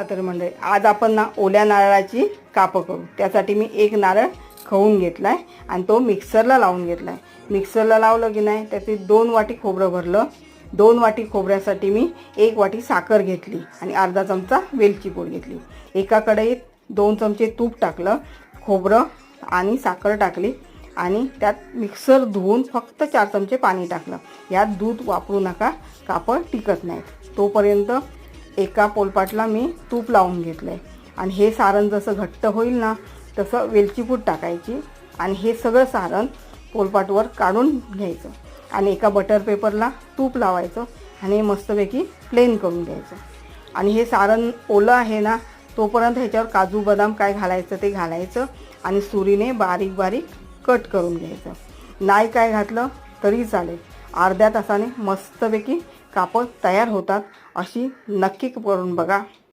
तर मंडळी आज आपण ना ओल्या नारळाची कापं करू। त्यासाठी मी एक नारळ खवून घेतलाय आणि तो मिक्सरला लावून घेतलाय। मिक्सरला लावलं की नाही त्याचे 2 वाटी खोबरं भरलं। 2 वाटी खोबऱ्यासाठी मी 1 वाटी साखर घेतली आणि अर्धा चमचा वेलची पूड घेतली। एका कढईत 2 चमचे तूप टाकलं, खोबरं आणि साखर टाकली आणि त्यात मिक्सर धुवून फक्त 4 चमचे पाणी टाकलं। यात दूध वापरू नका, कापं टिकत नाहीत। तोपर्यंत एका पोलपाटला मी तूप लावून घेतलंय आणि हे सारण जसं घट्ट होईल ना तसं वेलची पूड टाकायची आणि हे सगळं सारण पोलपाटवर काढून घ्यायचं आणि एका बटर पेपरला तूप लावायचं आणि मस्तपैकी प्लेन करून घ्यायचं। आणि हे सारण ओलं आहे ना तोपर्यंत ह्याच्यावर काजू बदाम काय घालायचं ते घालायचं आणि सुरीने बारीक बारीक कट करून घ्यायचं। नाही काय घातलं तरी चालेल। अर्ध्या तासाने मस्तपैकी कापं तयार होतात। अशी नक्की करून बघा।